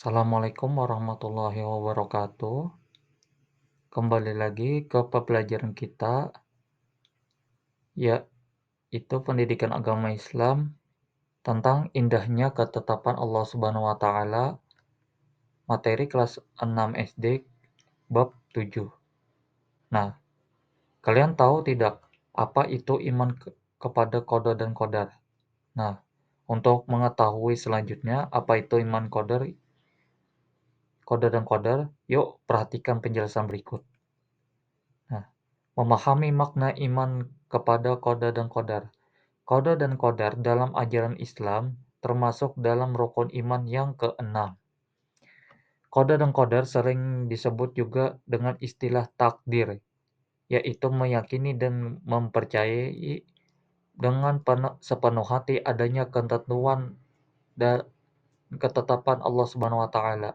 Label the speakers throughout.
Speaker 1: Assalamualaikum warahmatullahi wabarakatuh. Kembali lagi ke pembelajaran kita, yaitu pendidikan agama Islam tentang indahnya ketetapan Allah Subhanahu wa Ta'ala, materi kelas 6 SD, bab 7. Nah, kalian tahu tidak apa itu iman kepada qada dan qadar? Nah, untuk mengetahui selanjutnya apa itu iman qada dan qadar, yuk perhatikan penjelasan berikut. Nah, memahami makna iman kepada qada dan qadar. Qada dan qadar dalam ajaran Islam termasuk dalam rukun iman yang keenam. Qada dan qadar sering disebut juga dengan istilah takdir, yaitu meyakini dan mempercayai dengan sepenuh hati adanya ketentuan dan ketetapan Allah Subhanahu wa Ta'ala.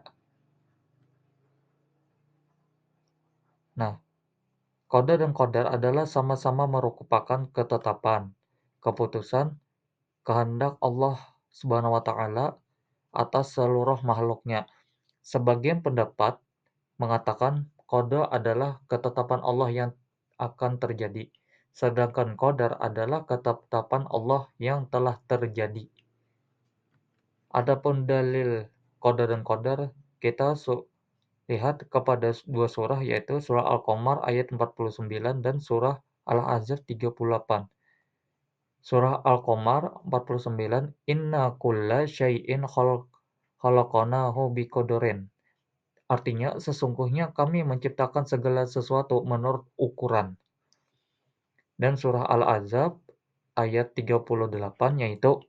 Speaker 1: Nah, qada dan qadar adalah sama-sama merupakan ketetapan, keputusan, kehendak Allah Subhanahu wa Ta'ala atas seluruh makhluknya. Sebagian pendapat mengatakan qada adalah ketetapan Allah yang akan terjadi, sedangkan qadar adalah ketetapan Allah yang telah terjadi. Adapun dalil qada dan qadar, kita lihat kepada dua surah, yaitu surah Al-Qamar ayat 49 dan surah Al-Ahzab 38. Surah Al-Qamar 49, Inna kulla syai'in khalaqnahu biqadarin. Artinya, sesungguhnya kami menciptakan segala sesuatu menurut ukuran. Dan surah Al-Ahzab ayat 38, yaitu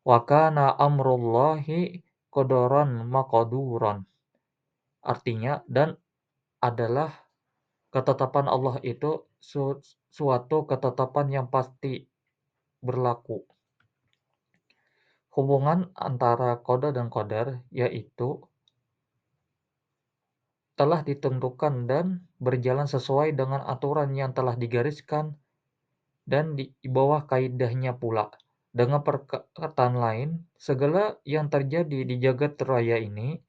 Speaker 1: wa kana amrullahi qadaran maqduran. Artinya, dan adalah ketetapan Allah itu suatu ketetapan yang pasti berlaku. Hubungan antara qada dan qadar yaitu telah ditentukan dan berjalan sesuai dengan aturan yang telah digariskan dan di bawah kaidahnya pula. Dengan perkataan lain, segala yang terjadi di jagat raya ini,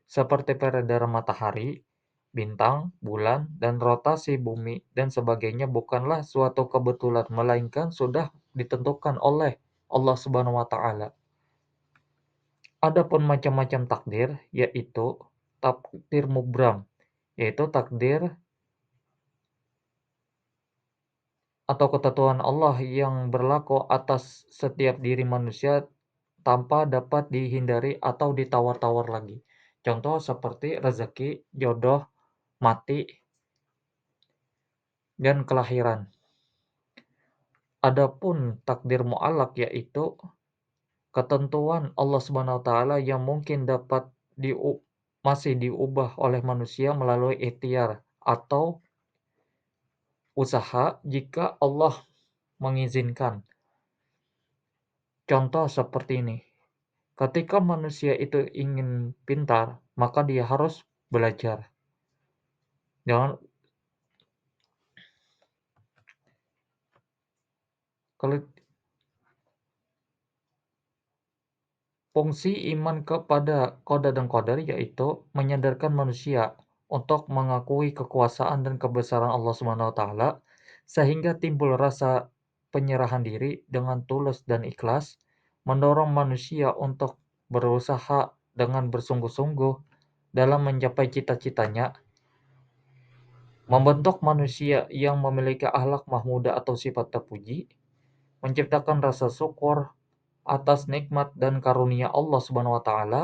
Speaker 1: seperti peredaran matahari, bintang, bulan, dan rotasi bumi, dan sebagainya bukanlah suatu kebetulan, melainkan sudah ditentukan oleh Allah Subhanahu wa Ta'ala. Adapun macam-macam takdir, yaitu takdir mubram, yaitu takdir atau ketentuan Allah yang berlaku atas setiap diri manusia tanpa dapat dihindari atau ditawar-tawar lagi. Contoh seperti rezeki, jodoh, mati, dan kelahiran. Adapun takdir mu'allaq yaitu ketentuan Allah Subhanahu wa Ta'ala yang mungkin dapat masih diubah oleh manusia melalui ikhtiar atau usaha jika Allah mengizinkan. Contoh seperti ini. Ketika manusia itu ingin pintar, maka dia harus belajar. Jangan kalau fungsi iman kepada qada dan qadar yaitu menyadarkan manusia untuk mengakui kekuasaan dan kebesaran Allah Subhanahu wa Ta'ala sehingga timbul rasa penyerahan diri dengan tulus dan ikhlas, mendorong manusia untuk berusaha dengan bersungguh-sungguh dalam mencapai cita-citanya, membentuk manusia yang memiliki akhlak mahmudah atau sifat terpuji, menciptakan rasa syukur atas nikmat dan karunia Allah Subhanahu wa Ta'ala,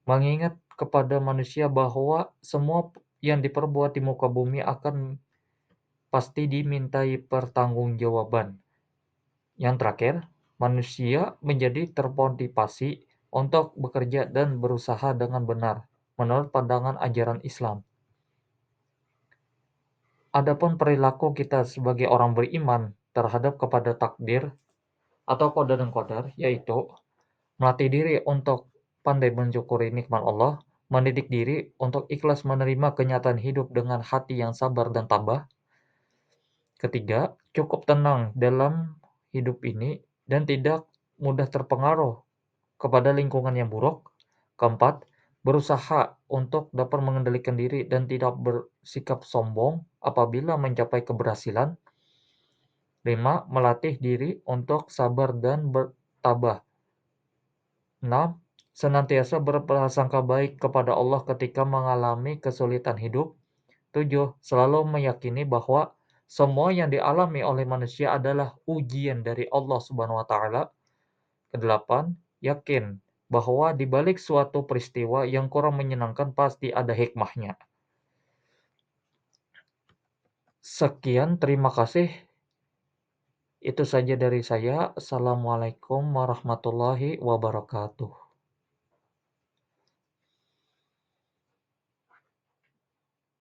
Speaker 1: mengingat kepada manusia bahwa semua yang diperbuat di muka bumi akan pasti dimintai pertanggungjawaban. Yang terakhir, manusia menjadi termotivasi untuk bekerja dan berusaha dengan benar menurut pandangan ajaran Islam. Adapun perilaku kita sebagai orang beriman terhadap kepada takdir atau qada dan qadar yaitu melatih diri untuk pandai mensyukuri nikmat Allah, mendidik diri untuk ikhlas menerima kenyataan hidup dengan hati yang sabar dan tabah. Ketiga, cukup tenang dalam hidup ini dan tidak mudah terpengaruh kepada lingkungan yang buruk. Keempat, berusaha untuk dapat mengendalikan diri dan tidak bersikap sombong apabila mencapai keberhasilan. 5. Melatih diri untuk sabar dan bertabah. 6. Senantiasa berprasangka baik kepada Allah ketika mengalami kesulitan hidup. 7. Selalu meyakini bahwa semua yang dialami oleh manusia adalah ujian dari Allah Subhanahu wa taala. Kedelapan, yakin bahwa di balik suatu peristiwa yang kurang menyenangkan pasti ada hikmahnya. Sekian, terima kasih. Itu saja dari saya. Assalamualaikum warahmatullahi wabarakatuh.